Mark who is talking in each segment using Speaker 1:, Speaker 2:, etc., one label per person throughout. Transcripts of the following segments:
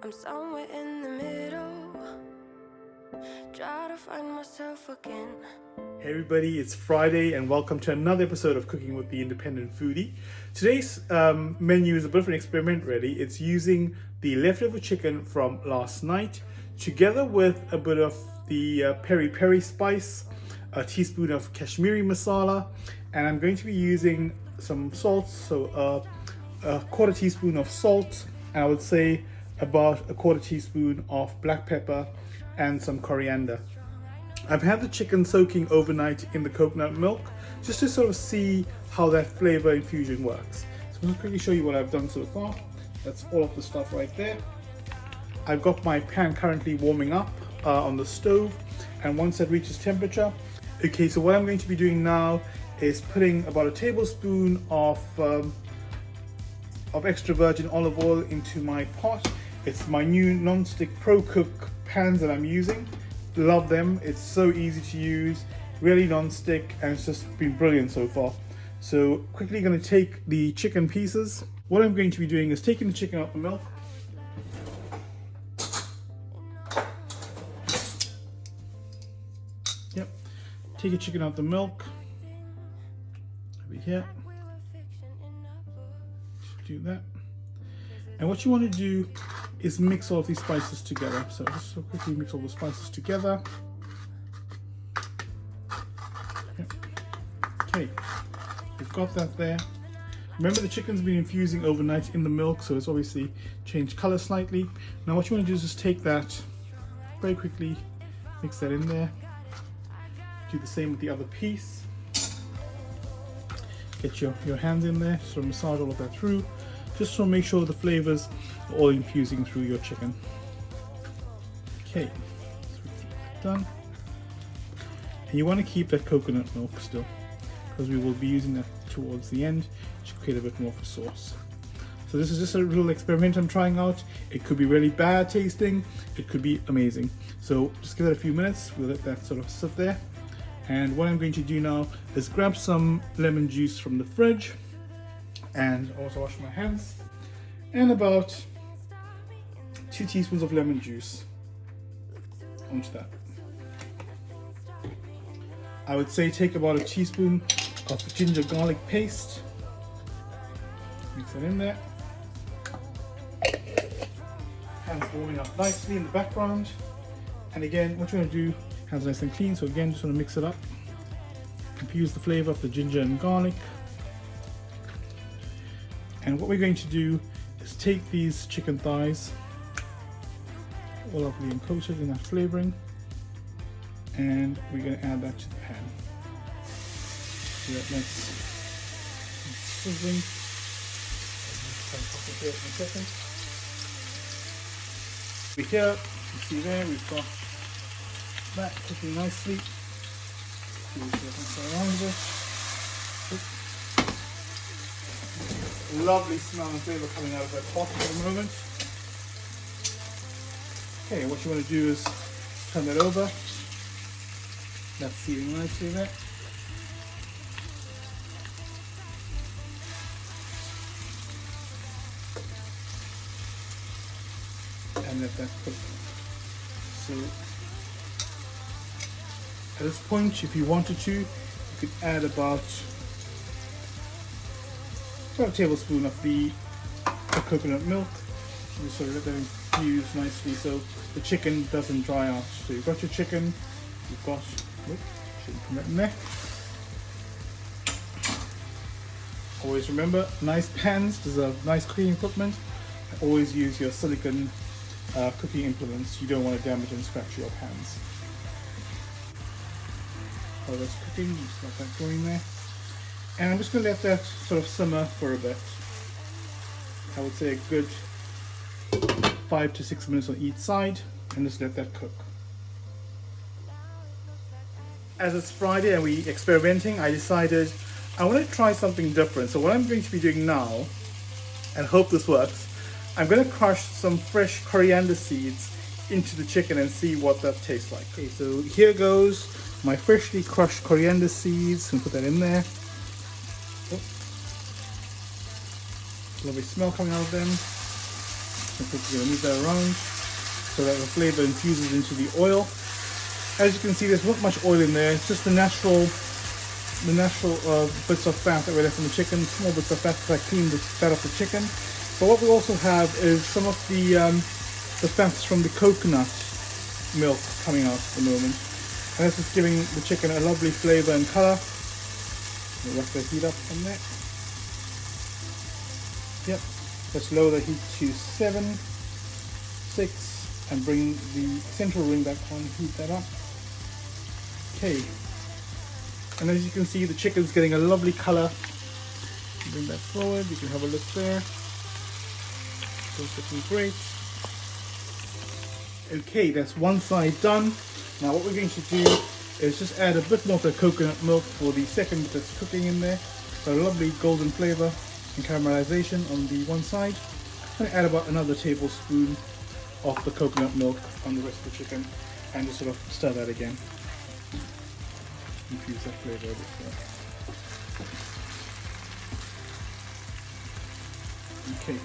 Speaker 1: I'm somewhere in the middle, try to find myself again.
Speaker 2: Hey everybody, it's Friday and welcome to another episode of Cooking with the Independent Foodie. Today's menu is a bit of an experiment really. It's using the leftover chicken from last night together with a bit of the peri peri spice, a teaspoon of Kashmiri masala, and I'm going to be using some salt, so a quarter teaspoon of salt, and I would say about a quarter teaspoon of black pepper and some coriander. I've had the chicken soaking overnight in the coconut milk just to sort of see how that flavor infusion works. So I'm going to quickly show you what I've done so far. That's all of the stuff right there. I've got my pan currently warming up on the stove, and once it reaches temperature, okay, so what I'm going to be doing now is putting about a tablespoon of extra virgin olive oil into my pot. It's my new non-stick Pro Cook pans that I'm using. Love them. It's so easy to use, really non-stick, and it's just been brilliant so far. So quickly going to take the chicken pieces. What I'm going to be doing is taking the chicken out the milk. Yep. Take a chicken out the milk. Over here. Do that. And what you want to do is mix all of these spices together. So just so quickly mix all the spices together. Yep. Okay, we've got that there. Remember, the chicken's been infusing overnight in the milk, so it's obviously changed color slightly. Now what you want to do is just take that very quickly, mix that in there. Do the same with the other piece. Get your hands in there, sort of massage all of that through, just to make sure the flavors are all infusing through your chicken. Okay, so done. And you want to keep that coconut milk still, because we will be using that towards the end to create a bit more of a sauce. So this is just a little experiment I'm trying out. It could be really bad tasting, it could be amazing. So just give it a few minutes, we'll let that sort of sit there. And what I'm going to do now is grab some lemon juice from the fridge and also wash my hands, and about 2 teaspoons of lemon juice onto that. I would say take about a teaspoon of ginger garlic paste, mix that in there. Hands warming up nicely in the background. And again, what you want to do, hands nice and clean, so again just want to mix it up, infuse the flavor of the ginger and garlic. And what we're going to do is take these chicken thighs, all lovely and coated in that flavoring, and we're going to add that to the pan. So that nice sizzling. Here in a second. Here, you see there, we've got that cooking nicely. Lovely smell and flavor coming out of that pot at the moment. Okay, what you want to do is turn that over. That's searing nicely there. And let that cook. So at this point, if you wanted to, you could add about a tablespoon of the coconut milk. Just sort of let that infuse nicely so the chicken doesn't dry out. So you've got your chicken, you've got, shouldn't come right in there. Always remember, nice pans deserve nice cooking equipment. Always use your silicone cooking implements. You don't want to damage and scratch your pans. While that's cooking, just let that going there. And I'm just going to let that sort of simmer for a bit. I would say a good 5 to 6 minutes on each side, and just let that cook. As it's Friday and we're experimenting, I decided I want to try something different. So what I'm going to be doing now, and hope this works, I'm going to crush some fresh coriander seeds into the chicken and see what that tastes like. Okay, so here goes my freshly crushed coriander seeds, and put that in there. Lovely smell coming out of them. We're going to move that around so that the flavor infuses into the oil. As you can see, there's not much oil in there. It's just the natural bits of fat that were left in the chicken, small bits of fat that I cleaned the fat off the chicken. But what we also have is some of the fats from the coconut milk coming out at the moment. And this is giving the chicken a lovely flavor and color. We'll let the heat up on there. Yep. Let's lower the heat to 7, 6, and bring the central ring back on, heat that up. Okay. And as you can see, the chicken's getting a lovely color. Bring that forward, you can have a look there. It's looking great. Okay, that's one side done. Now what we're going to do is just add a bit more of the coconut milk for the second bit that's cooking in there. So a lovely golden flavor and caramelization on the one side. I'm going to add about another tablespoon of the coconut milk on the rest of the chicken and just sort of stir that again. Infuse that flavor a bit there. Okay.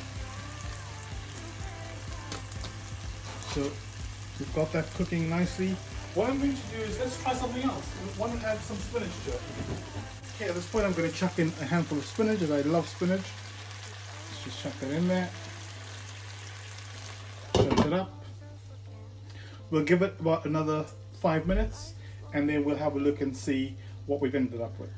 Speaker 2: So we've got that cooking nicely. What I'm going to do is let's try something else. I want to add some spinach to it. Okay, at this point I'm going to chuck in a handful of spinach, as I love spinach. Let's just chuck that in there. Stir it up. We'll give it about another 5 minutes and then we'll have a look and see what we've ended up with.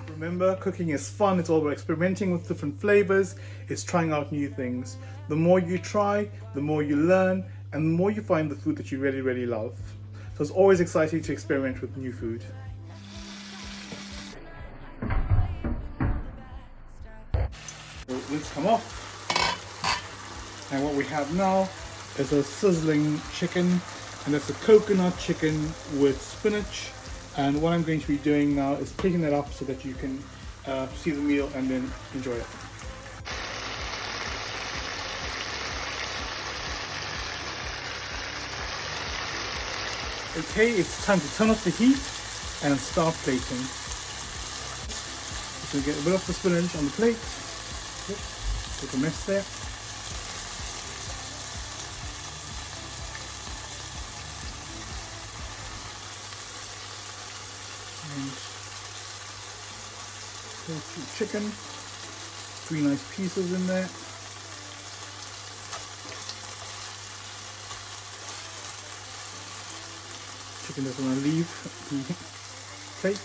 Speaker 2: Remember, cooking is fun. It's all about experimenting with different flavors. It's trying out new things. The more you try, the more you learn, and the more you find the food that you really, really love. So it's always exciting to experiment with new food. So let's come off. And what we have now is a sizzling chicken, and that's a coconut chicken with spinach. And what I'm going to be doing now is picking that up so that you can see the meal and then enjoy it. Okay, it's time to turn off the heat and start plating. So get a bit of the spinach on the plate. Take a mess there. And chicken, 3 nice pieces in there. Chicken doesn't want to leave the plate.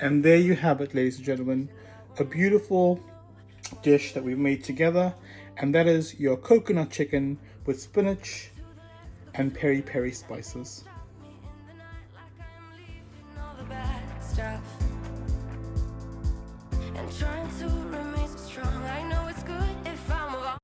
Speaker 2: And there you have it, ladies and gentlemen, a beautiful dish that we've made together, and that is your coconut chicken with spinach and peri peri spices.
Speaker 1: And trying to remain so strong, I know